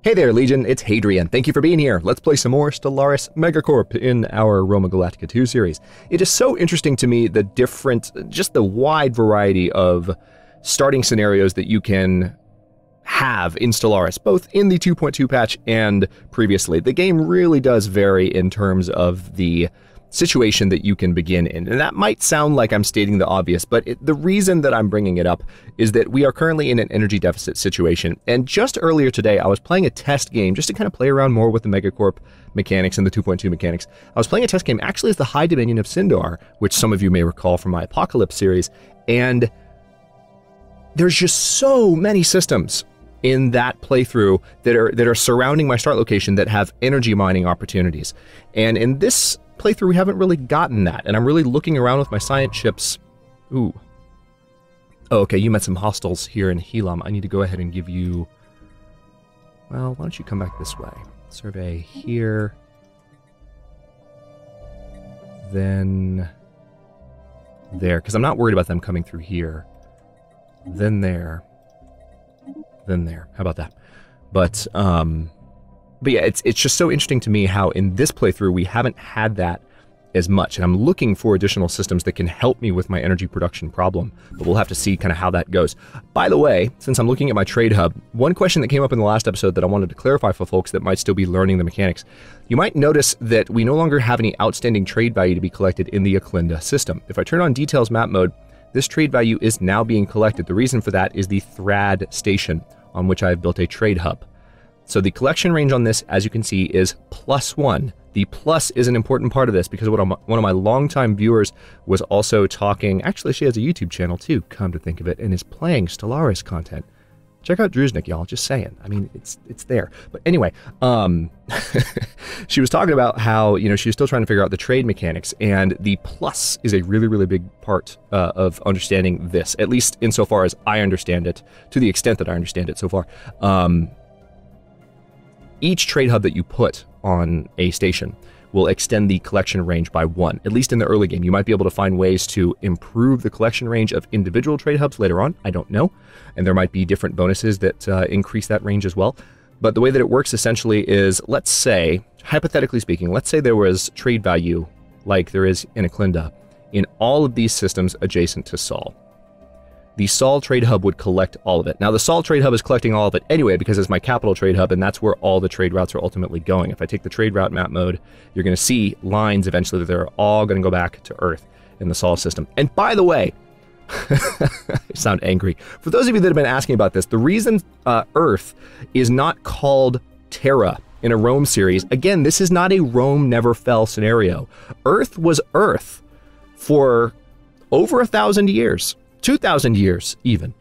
Hey there, Legion, it's Hadrian. Thank you for being here. Let's play some more Stellaris MegaCorp in our Roma Galactica II series. It is so interesting to me, just the wide variety of starting scenarios that you can have in Stellaris, both in the 2.2 patch and previously. The game really does vary in terms of the situation that you can begin in. And that might sound like I'm stating the obvious, but the reason that I'm bringing it up is that we are currently in an energy deficit situation. And just earlier today, I was playing a test game just to kind of play around more with the MegaCorp mechanics and the 2.2 mechanics. I was playing a test game actually as the High Dominion of Sindar, which some of you may recall from my Apocalypse series. And there's just so many systems in that playthrough that are surrounding my start location that have energy mining opportunities. And in this playthrough, we haven't really gotten that, and I'm really looking around with my science ships. Ooh. Oh, okay, you met some hostiles here in Helam. I need to go ahead and give you... Well, why don't you come back this way? Survey here. Then... there, because I'm not worried about them coming through here. Then there. Then there. How about that? But yeah, it's just so interesting to me how in this playthrough we haven't had that as much, and I'm looking for additional systems that can help me with my energy production problem, but we'll have to see kind of how that goes. By the way, since I'm looking at my trade hub, one question that came up in the last episode that I wanted to clarify for folks that might still be learning the mechanics. You might notice that we no longer have any outstanding trade value to be collected in the Aklinda system. If I turn on details map mode, this trade value is now being collected. The reason for that is the Thrad station on which I've built a trade hub. So the collection range on this, as you can see, is +1. The plus is an important part of this because one of my longtime viewers was also talking, actually she has a YouTube channel too, come to think of it, and is playing Stellaris content. Check out Drewsnick, y'all, just saying. I mean, it's there. But anyway, she was talking about how, you know, she was still trying to figure out the trade mechanics, and the plus is a really, really big part of understanding this, at least insofar as I understand it, to the extent that I understand it so far. Each trade hub that you put on a station will extend the collection range by 1, at least in the early game. You might be able to find ways to improve the collection range of individual trade hubs later on, I don't know. And there might be different bonuses that increase that range as well. But the way that it works essentially is, let's say, hypothetically speaking, let's say there was trade value, like there is in Aklinda, in all of these systems adjacent to Sol. The Sol trade hub would collect all of it. Now, the Sol trade hub is collecting all of it anyway because it's my capital trade hub, and that's where all the trade routes are ultimately going. If I take the trade route map mode, you're going to see lines eventually that they're all going to go back to Earth in the Sol system. And by the way, I sound angry. For those of you that have been asking about this, the reason Earth is not called Terra in a Rome series, again, this is not a Rome never fell scenario. Earth was Earth for over 1,000 years. 2,000 years, even,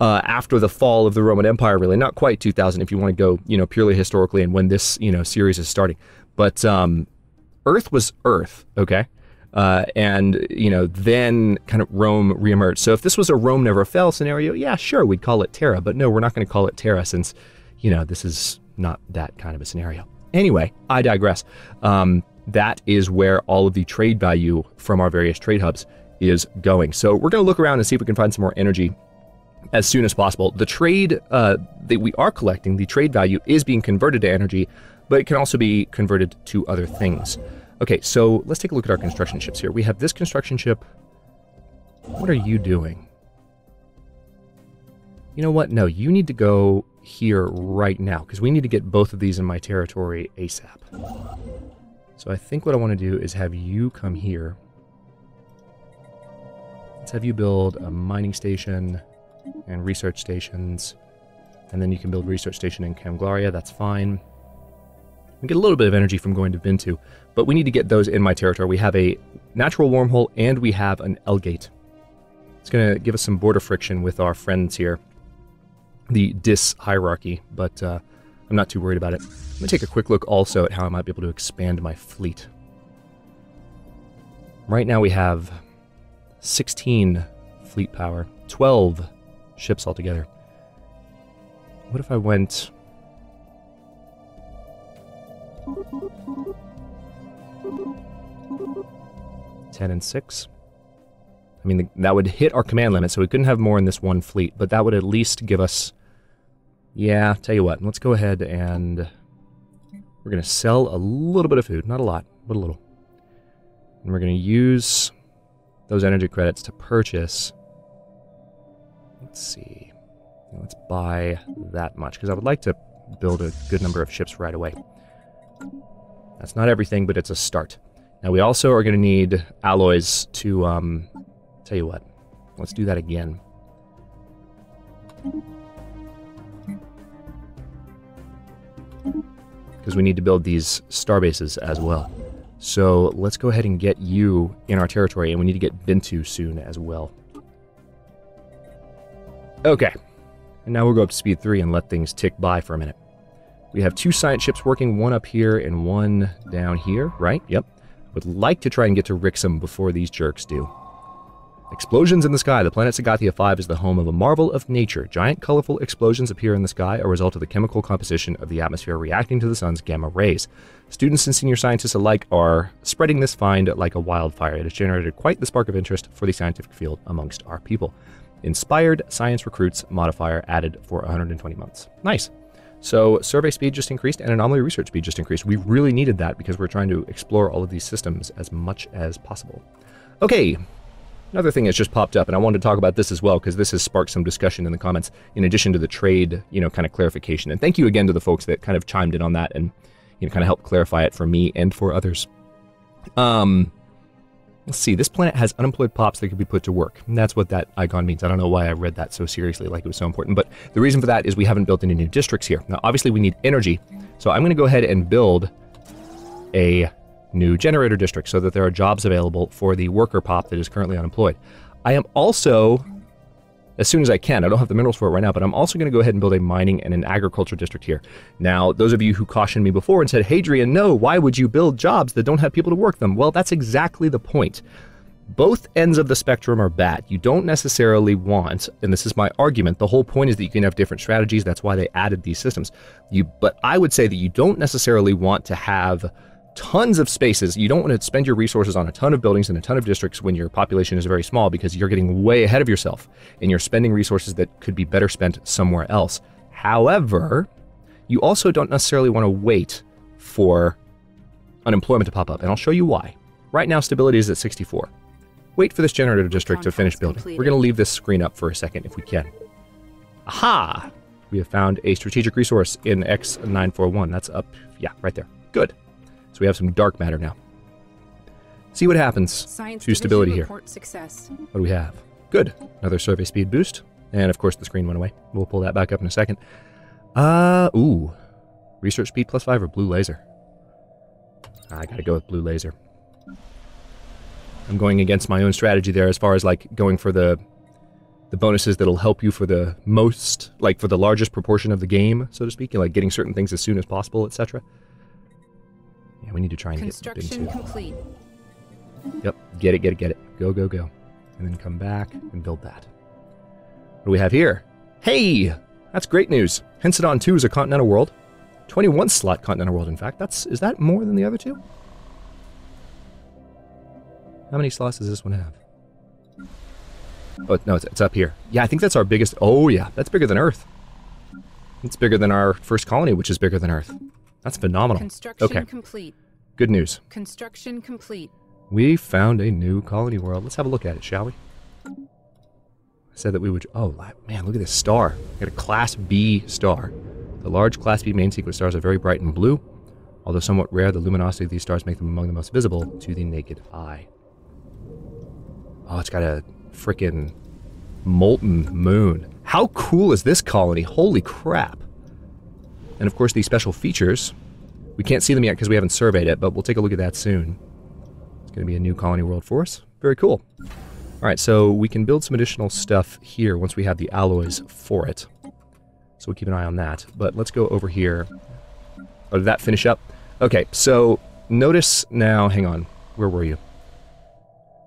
after the fall of the Roman Empire, really. Not quite 2,000 if you want to go, you know, purely historically and when this, you know, series is starting. But Earth was Earth, okay? And, you know, then kind of Rome reemerged. So if this was a Rome never fell scenario, yeah, sure, we'd call it Terra. But no, we're not going to call it Terra since, you know, this is not that kind of a scenario. Anyway, I digress. That is where all of the trade value from our various trade hubs is going. So we're going to look around and see if we can find some more energy as soon as possible. The trade that we are collecting, the trade value, is being converted to energy, but it can also be converted to other things. Okay, so let's take a look at our construction ships here. We have this construction ship. What are you doing? You know what? No, you need to go here right now, because we need to get both of these in my territory ASAP. So I think what I want to do is have you come here. Let's have you build a mining station and research stations, and then you can build research station in Camglaria. That's fine. We get a little bit of energy from going to Vintu, but we need to get those in my territory. We have a natural wormhole and we have an L-gate. It's going to give us some border friction with our friends here, the Dis hierarchy, but I'm not too worried about it. I'm going to take a quick look also at how I might be able to expand my fleet. Right now we have 16 fleet power, 12 ships altogether. What if I went... $10 and $6? I mean, that would hit our command limit, so we couldn't have more in this one fleet, but that would at least give us, Yeah, tell you what, let's go ahead and we're going to sell a little bit of food. Not a lot, but a little. And we're going to use those energy credits to purchase. Let's see. Let's buy that much, because I would like to build a good number of ships right away. That's not everything, but it's a start. Now, we also are going to need alloys to, tell you what, let's do that again. Because we need to build these star bases as well. So let's go ahead and get you in our territory, and we need to get Bintu soon as well. Okay, and now we'll go up to speed 3 and let things tick by for a minute. We have 2 science ships working, one up here and one down here, right? Yep. Would like to try and get to Rixum before these jerks do. Explosions in the sky. The planet Sagathia 5 is the home of a marvel of nature. Giant, colorful explosions appear in the sky, a result of the chemical composition of the atmosphere reacting to the sun's gamma rays. Students and senior scientists alike are spreading this find like a wildfire. It has generated quite the spark of interest for the scientific field amongst our people. Inspired science recruits modifier added for 120 months. Nice. So survey speed just increased and anomaly research speed just increased. We really needed that because we're trying to explore all of these systems as much as possible. Okay. Another thing that's just popped up, and I wanted to talk about this as well, because this has sparked some discussion in the comments, in addition to the trade, kind of clarification. And thank you again to the folks that kind of chimed in on that and, kind of helped clarify it for me and for others. Let's see, this planet has unemployed pops that could be put to work. And that's what that icon means. I don't know why I read that so seriously, like it was so important. But the reason for that is we haven't built any new districts here. Now, obviously, we need energy. So I'm going to go ahead and build a new generator district so that there are jobs available for the worker pop that is currently unemployed. I am also, as soon as I can, I don't have the minerals for it right now, but I'm also going to go ahead and build a mining and an agriculture district here. Now, those of you who cautioned me before and said, Hadrian, no, why would you build jobs that don't have people to work them? Well, that's exactly the point. Both ends of the spectrum are bad. You don't necessarily want, and this is my argument, the whole point is that you can have different strategies. That's why they added these systems. But I would say that you don't necessarily want to have tons of spaces. You don't want to spend your resources on a ton of buildings and a ton of districts when your population is very small, because you're getting way ahead of yourself and you're spending resources that could be better spent somewhere else. However, you also don't necessarily want to wait for unemployment to pop up, and I'll show you why. Right now, stability is at 64. Wait for this generator district to finish building. We're going to leave this screen up for a second if we can. Aha! We have found a strategic resource in X941. That's up, yeah, right there. Good. So we have some dark matter now. See what happens to stability here. Success. What do we have? Good. Another survey speed boost. And of course the screen went away. We'll pull that back up in a second. Ooh. Research speed +5 or blue laser? I gotta go with blue laser. I'm going against my own strategy there as far as like going for the bonuses that'll help you for the most, like for the largest proportion of the game, so to speak, like getting certain things as soon as possible, etc. Yeah, we need to try and get Construction complete. Yep, get it. Go. And then come back and build that. What do we have here? Hey! That's great news. Hensadon 2 is a continental world. 21 slot continental world, in fact. Is that more than the other two? How many slots does this one have? Oh, no, it's up here. Yeah, I think that's our biggest... Oh, yeah, that's bigger than Earth. It's bigger than our first colony, which is bigger than Earth. That's phenomenal. Construction complete. Good news. Construction complete. We found a new colony world. Let's have a look at it, shall we? I said that we would... Oh, man, look at this star. We got a Class B star. The large Class B main sequence stars are very bright and blue. Although somewhat rare, the luminosity of these stars make them among the most visible to the naked eye. Oh, it's got a frickin' molten moon. How cool is this colony? Holy crap. And of course, these special features, we can't see them yet because we haven't surveyed it, but we'll take a look at that soon. It's going to be a new colony world for us. Very cool. All right, so we can build some additional stuff here once we have the alloys for it. So we'll keep an eye on that. But let's go over here. Oh, did that finish up? Okay, so notice now, hang on, where were you?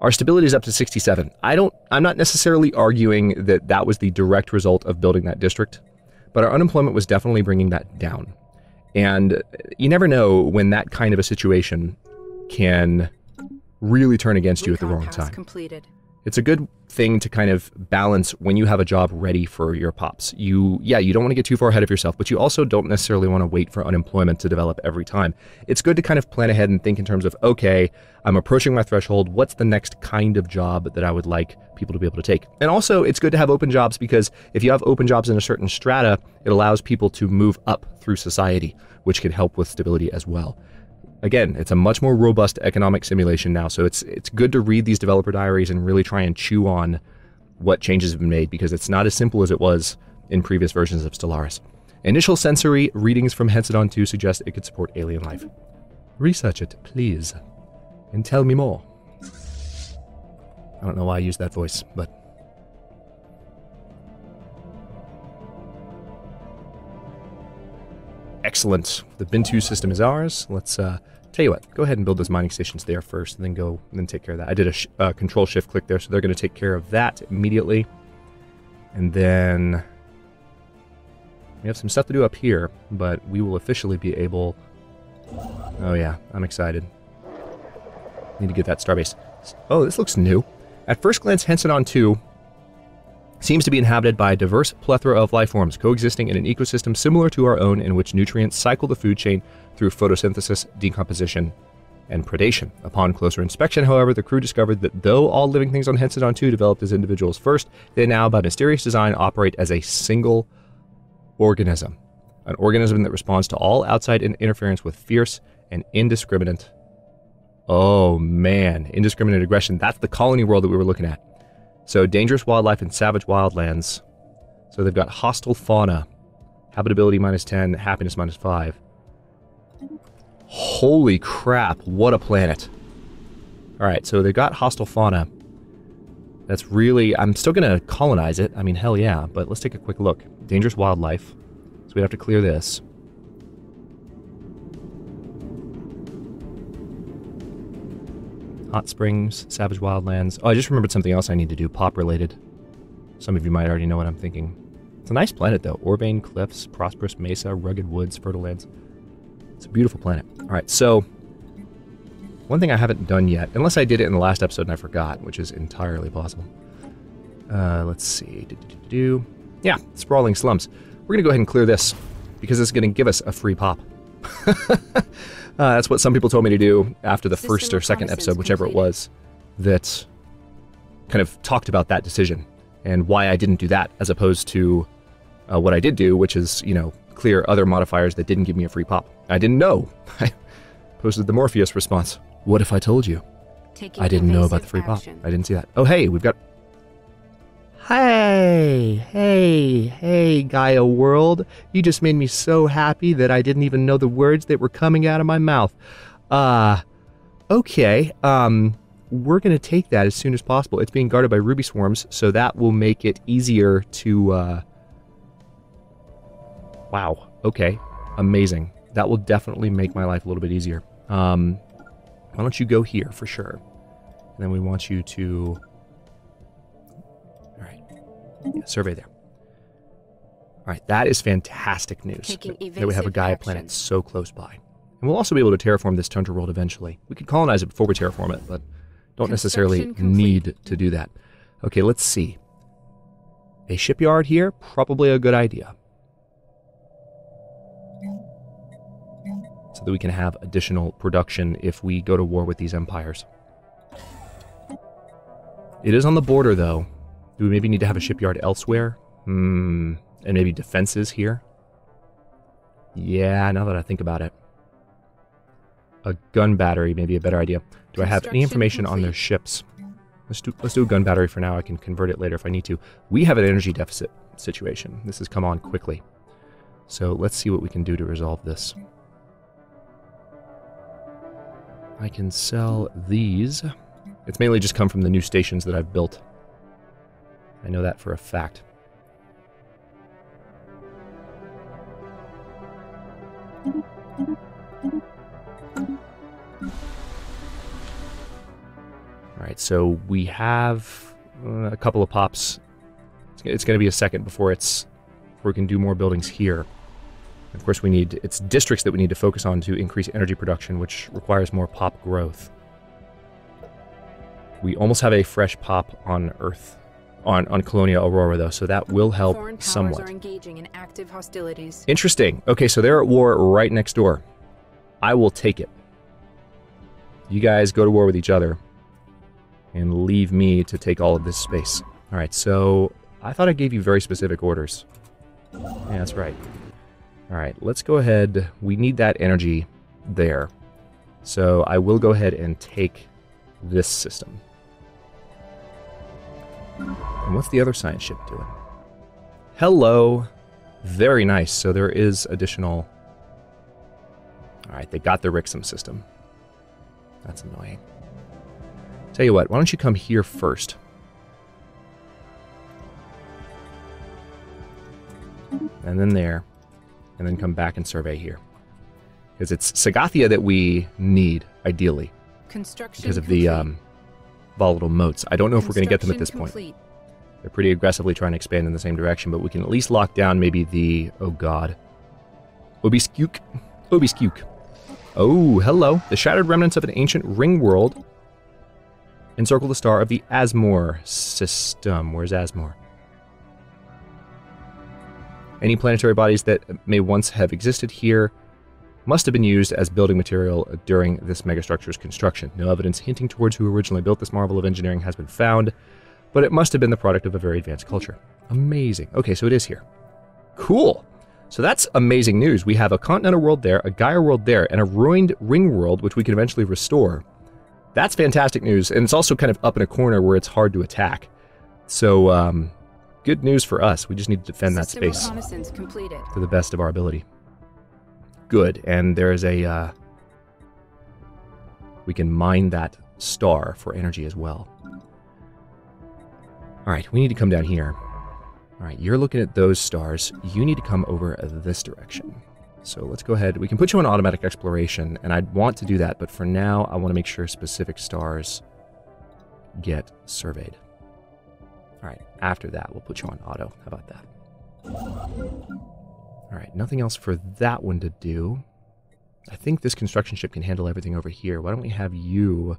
Our stability is up to 67. I'm not necessarily arguing that that was the direct result of building that district, but our unemployment was definitely bringing that down. And you never know when that kind of a situation can really turn against you at the wrong time. Completed. It's a good thing to kind of balance when you have a job ready for your pops. You don't want to get too far ahead of yourself, but you also don't necessarily want to wait for unemployment to develop every time. It's good to kind of plan ahead and think in terms of, okay, I'm approaching my threshold. What's the next kind of job that I would like people to be able to take? And also, it's good to have open jobs because if you have open jobs in a certain strata, it allows people to move up through society, which can help with stability as well. Again, it's a much more robust economic simulation now, so it's good to read these developer diaries and really try and chew on what changes have been made, because it's not as simple as it was in previous versions of Stellaris. Initial sensory readings from Hexadon 2 suggest it could support alien life. Research it, please, and tell me more. I don't know why I used that voice, but... Excellent. The Bin2 system is ours. Let's tell you what, go ahead and build those mining stations there first, and then take care of that. I did a control shift click there, so they're going to take care of that immediately. And then we have some stuff to do up here, but we will officially be able... Oh yeah, I'm excited. Need to get that starbase. Oh, this looks new. At first glance, Hexadon 2 seems to be inhabited by a diverse plethora of life forms coexisting in an ecosystem similar to our own, in which nutrients cycle the food chain through photosynthesis, decomposition, and predation. Upon closer inspection, however, the crew discovered that though all living things on Hexadon 2 developed as individuals first, they now, by mysterious design, operate as a single organism. An organism that responds to all outside interference with fierce and indiscriminate... Oh man, indiscriminate aggression. That's the colony world that we were looking at. So, dangerous wildlife and savage wildlands. So they've got hostile fauna. Habitability -10, happiness -5. Holy crap, what a planet. Alright, so they've got hostile fauna. That's really... I'm still going to colonize it. I mean, hell yeah, but let's take a quick look. Dangerous wildlife. So we'd have to clear this. Hot springs, savage wildlands. Oh, I just remembered something else I need to do, pop-related. Some of you might already know what I'm thinking. It's a nice planet, though. Urbane cliffs, prosperous mesa, rugged woods, fertile lands. It's a beautiful planet. All right, so one thing I haven't done yet, unless I did it in the last episode and I forgot, which is entirely possible. Let's see. Yeah, sprawling slums. We're going to go ahead and clear this because it's going to give us a free pop. That's what some people told me to do after the first or second episode, whichever it was, that kind of talked about that decision and why I didn't do that as opposed to what I did do, which is, you know, clear other modifiers that didn't give me a free pop. I didn't know. I posted the Morpheus response. What if I told you? I didn't know about the free pop. I didn't see that. Oh, hey, we've got... Hey, Gaia world. You just made me so happy that I didn't even know the words that were coming out of my mouth. Okay, we're going to take that as soon as possible. It's being guarded by ruby swarms, so that will make it easier to, Wow, okay, amazing. That will definitely make my life a little bit easier. Why don't you go here for sure? And then we want you to... Yeah, survey there. Alright, that is fantastic news. That we have a Gaia planet so close by. And we'll also be able to terraform this tundra world eventually. We could colonize it before we terraform it, but don't necessarily need to do that. Okay, let's see. A shipyard here? Probably a good idea. So that we can have additional production if we go to war with these empires. It is on the border, though. Do we maybe need to have a shipyard elsewhere? And maybe defenses here? Yeah, now that I think about it. A gun battery may be a better idea. Do I have any information on their ships? Let's do a gun battery for now. I can convert it later if I need to. We have an energy deficit situation. This has come on quickly. So let's see what we can do to resolve this. I can sell these. It's mainly just come from the new stations that I've built. I know that for a fact. Alright, so we have a couple of pops. It's going to be a second before we can do more buildings here. Of course, it's districts that we need to focus on to increase energy production, which requires more pop growth. We almost have a fresh pop on Earth, on Colonial Aurora, though, so that will help Foreign powers somewhat. are engaging in active hostilities. Interesting. Okay, so they're at war right next door. I will take it. You guys go to war with each other and leave me to take all of this space. All right, so I thought I gave you very specific orders. Yeah, that's right. All right, let's go ahead. We need that energy there. So I will go ahead and take this system. And what's the other science ship doing? Hello. Very nice. So there is additional... Alright, they got the Rixum system. That's annoying. Tell you what, why don't you come here first? And then there. And then come back and survey here. Because it's Sagathia that we need, ideally. Construction Because of the volatile motes. I don't know if we're going to get them at this point. Complete. They're pretty aggressively trying to expand in the same direction, but we can at least lock down maybe the... Oh, God. Obiskuk. Obiskuk. Oh, hello. The shattered remnants of an ancient ring world encircle the star of the Asmore system. Where's Asmore? Any planetary bodies that may once have existed here must have been used as building material during this megastructure's construction. No evidence hinting towards who originally built this marvel of engineering has been found, but it must have been the product of a very advanced culture. Amazing. Okay, so it is here. Cool. So that's amazing news. We have a continental world there, a Gaia world there, and a ruined ring world, which we can eventually restore. That's fantastic news, and it's also kind of up in a corner where it's hard to attack. So, good news for us. We just need to defend that space to the best of our ability. Good, and there is a... we can mine that star for energy as well. Alright, we need to come down here. Alright, you're looking at those stars. You need to come over this direction. So let's go ahead. We can put you on automatic exploration, and I'd want to do that, but for now, I want to make sure specific stars get surveyed. Alright, after that, we'll put you on auto. How about that? Alright, nothing else for that one to do. I think this construction ship can handle everything over here. Why don't we have you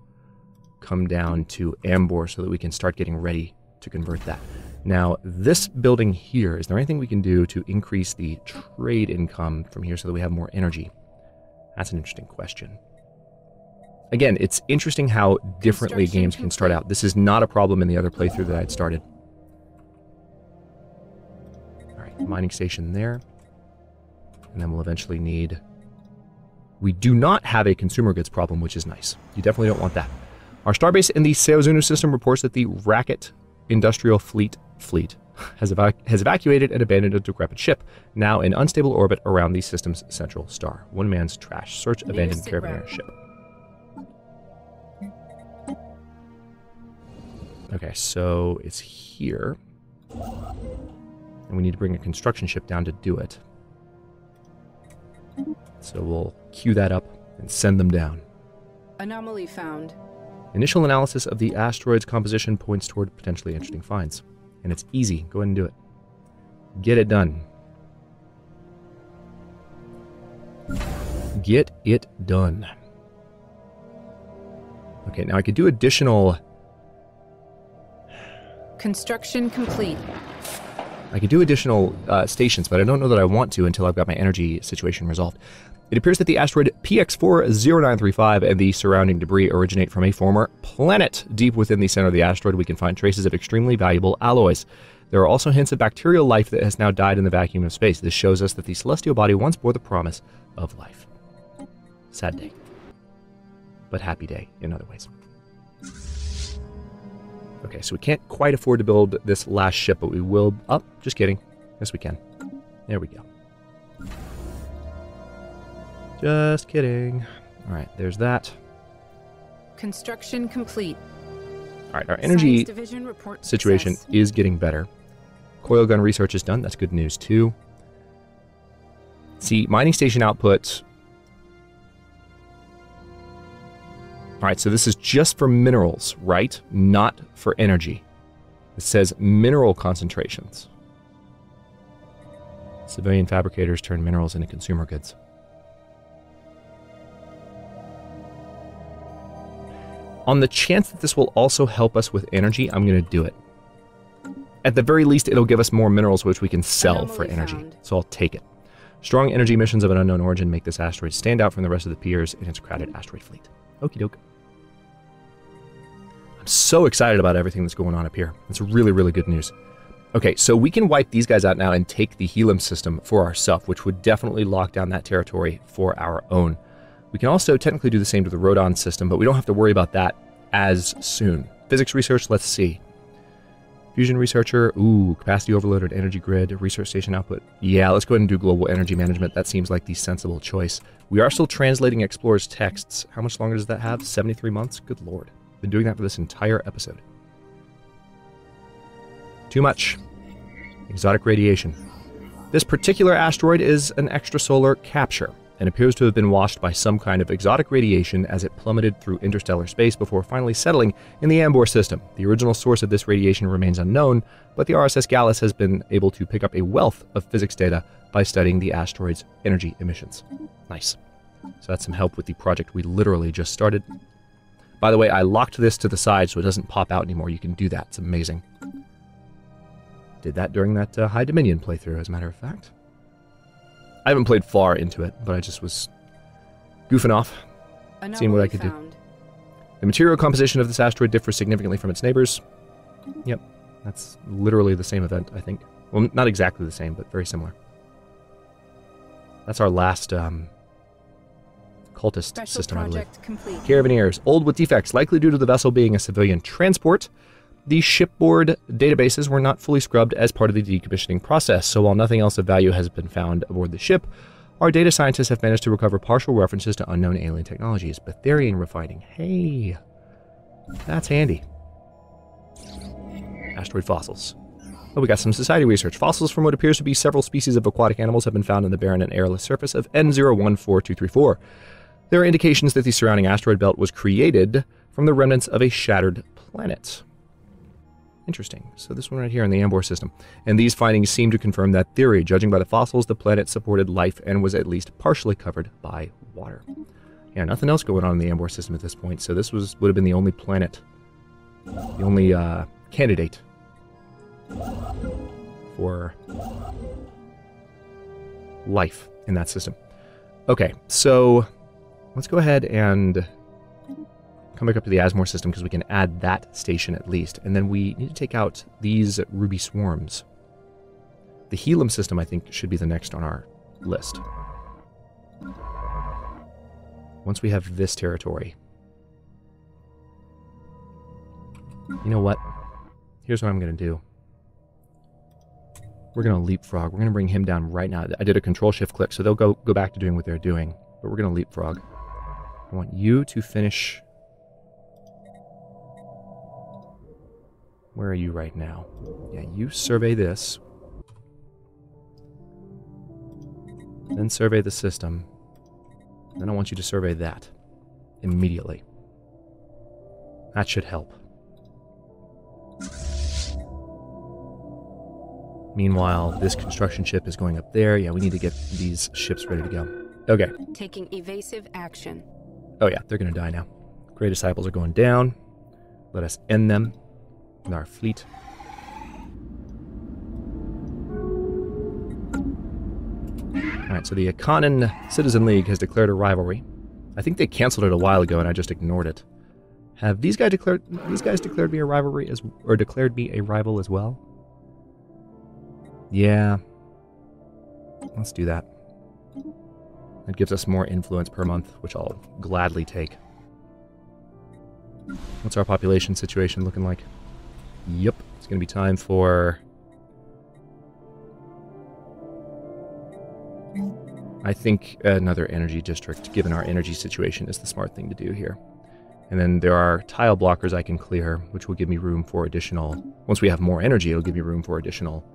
come down to Ambor so that we can start getting ready to convert that. Now, this building here, is there anything we can do to increase the trade income from here so that we have more energy? That's an interesting question. Again, it's interesting how differently games can start out. This is not a problem in the other playthrough that I had started. Alright, mining station there. And then we'll eventually need... We do not have a consumer goods problem, which is nice. You definitely don't want that. Our starbase in the Seozunu system reports that the Racket Industrial Fleet has evacuated and abandoned a decrepit ship, now in unstable orbit around the system's central star. One man's trash. Search abandoned carabiner ship. Okay, so it's here. And we need to bring a construction ship down to do it. So we'll queue that up and send them down. Anomaly found. Initial analysis of the asteroid's composition points toward potentially interesting finds. And it's easy. Go ahead and do it. Get it done. Get it done. Okay, now I could do additional... Construction complete. I could do additional stations, but I don't know that I want to until I've got my energy situation resolved. It appears that the asteroid PX40935 and the surrounding debris originate from a former planet. Deep within the center of the asteroid, we can find traces of extremely valuable alloys. There are also hints of bacterial life that has now died in the vacuum of space. This shows us that the celestial body once bore the promise of life. Sad day. But happy day in other ways. Okay, so we can't quite afford to build this last ship, but we will... Oh, just kidding. Yes, we can. There we go. Just kidding. Alright, there's that. Construction complete. Alright, our energy situation is getting better. Coil gun research is done. That's good news, too. See, mining station output... Alright, so this is just for minerals, right? Not for energy. It says mineral concentrations. Civilian fabricators turn minerals into consumer goods. On the chance that this will also help us with energy, I'm going to do it. At the very least, it'll give us more minerals which we can sell for energy, so I'll take it. Strong energy emissions of an unknown origin make this asteroid stand out from the rest of the peers in its crowded asteroid fleet. Okie doke. I'm so excited about everything that's going on up here. It's really, really good news. Okay, so we can wipe these guys out now and take the helium system for ourselves, which would definitely lock down that territory for our own. We can also technically do the same to the Rodon system, but we don't have to worry about that as soon. Physics research, let's see. Fusion researcher, ooh, capacity overloaded energy grid, research station output. Yeah, let's go ahead and do global energy management. That seems like the sensible choice. We are still translating Explorer's texts. How much longer does that have? 73 months? Good lord. Been doing that for this entire episode. Too much. Exotic radiation. This particular asteroid is an extrasolar capture and appears to have been washed by some kind of exotic radiation as it plummeted through interstellar space before finally settling in the Ambor system. The original source of this radiation remains unknown, but the RSS Gallus has been able to pick up a wealth of physics data by studying the asteroid's energy emissions. Nice. So that's some help with the project we literally just started. By the way, I locked this to the side so it doesn't pop out anymore. You can do that. It's amazing. Did that during that High Dominion playthrough, as a matter of fact. I haven't played far into it, but I just was goofing off, seeing what I could do. The material composition of this asteroid differs significantly from its neighbors. Yep, that's literally the same event, I think. Well, not exactly the same, but very similar. That's our last cultist Special system, I believe. Complete. Carabineers, old with defects, likely due to the vessel being a civilian transport. The shipboard databases were not fully scrubbed as part of the decommissioning process, so while nothing else of value has been found aboard the ship, our data scientists have managed to recover partial references to unknown alien technologies. Betharian refining. Hey, that's handy. Asteroid fossils. Oh, we got some society research. Fossils from what appears to be several species of aquatic animals have been found in the barren and airless surface of N014234. There are indications that the surrounding asteroid belt was created from the remnants of a shattered planet. Interesting. So this one right here in the Ambor system. And these findings seem to confirm that theory. Judging by the fossils, the planet supported life and was at least partially covered by water. Yeah, nothing else going on in the Ambor system at this point. So this would have been the only planet, the only candidate for life in that system. Okay, so let's go ahead and come back up to the Asmore system because we can add that station at least. And then we need to take out these ruby swarms. The helium system, I think, should be the next on our list. Once we have this territory. You know what? Here's what I'm going to do. We're going to leapfrog. We're going to bring him down right now. I did a control-shift click, so they'll go back to doing what they're doing. But we're going to leapfrog. I want you to finish... Where are you right now? Yeah, you survey this. Then survey the system. Then I want you to survey that. Immediately. That should help. Meanwhile, this construction ship is going up there. Yeah, we need to get these ships ready to go. Okay. Taking evasive action. Oh yeah, they're going to die now. Grey Disciples are going down. Let us end them with our fleet. Alright, so the Akanan Citizen League has declared a rivalry. I think they canceled it a while ago and I just ignored it. Have these guys declared me a rivalry or declared me a rival as well? Yeah. Let's do that. That gives us more influence per month, which I'll gladly take. What's our population situation looking like? Yep, it's going to be time for... I think another energy district, given our energy situation, is the smart thing to do here. And then there are tile blockers I can clear, which will give me room for additional... Once we have more energy, it'll give me room for additional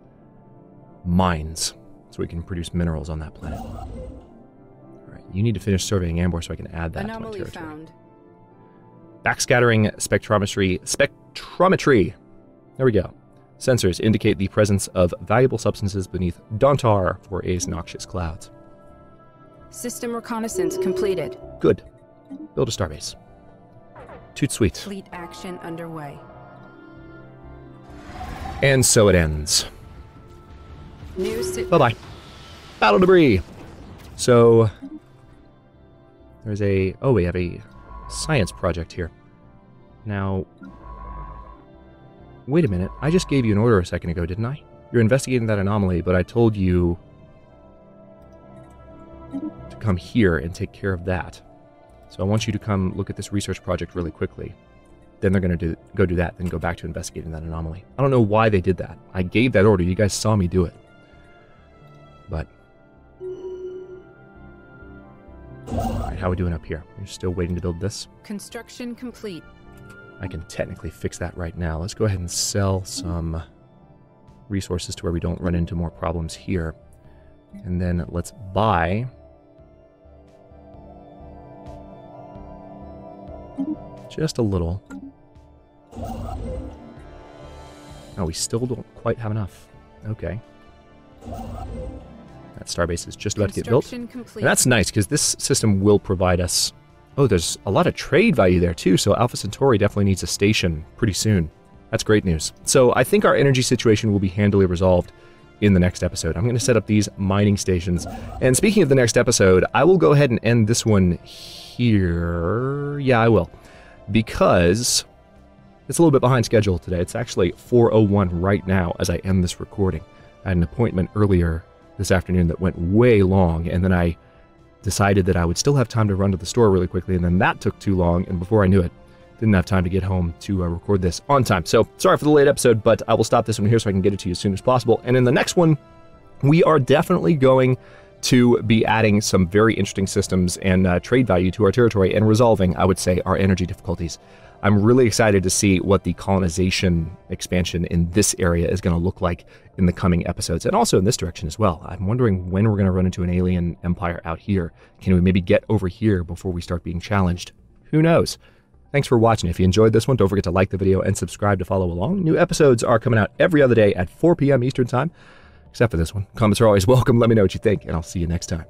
mines, so we can produce minerals on that planet. Alright, you need to finish surveying Ambor so I can add that to my territory. Found. Backscattering spectrometry. There we go. Sensors indicate the presence of valuable substances beneath Dontar for A's noxious clouds. System reconnaissance completed. Good. Build a starbase. Toot sweet. Fleet action underway. And so it ends. Bye-bye. Battle debris. So there's a... Oh, we have a science project here. Now, wait a minute. I just gave you an order a second ago, didn't I? You're investigating that anomaly, but I told you to come here and take care of that. So I want you to come look at this research project really quickly. Then they're going to go do that, then go back to investigating that anomaly. I don't know why they did that. I gave that order. You guys saw me do it. But... Alright, how are we doing up here? You're still waiting to build this? Construction complete. I can technically fix that right now. Let's go ahead and sell some resources to where we don't run into more problems here. And then let's buy... just a little. Oh, we still don't quite have enough. Okay. That starbase is just about to get built. And that's nice, because this system will provide us... Oh, there's a lot of trade value there, too, so Alpha Centauri definitely needs a station pretty soon. That's great news. So I think our energy situation will be handily resolved in the next episode. I'm going to set up these mining stations. And speaking of the next episode, I will go ahead and end this one here. Yeah, I will. Because it's a little bit behind schedule today. It's actually 4:01 right now as I end this recording. I had an appointment earlier this afternoon that went way long, and then I decided that I would still have time to run to the store really quickly, and then that took too long, and before I knew it, didn't have time to get home to record this on time. So sorry for the late episode, but I will stop this one here so I can get it to you as soon as possible. And in the next one, we are definitely going to be adding some very interesting systems and trade value to our territory and resolving, I would say, our energy difficulties. I'm really excited to see what the colonization expansion in this area is going to look like in the coming episodes, and also in this direction as well. I'm wondering when we're going to run into an alien empire out here. Can we maybe get over here before we start being challenged? Who knows? Thanks for watching. If you enjoyed this one, don't forget to like the video and subscribe to follow along. New episodes are coming out every other day at 4 p.m. Eastern Time, except for this one. Comments are always welcome. Let me know what you think, and I'll see you next time.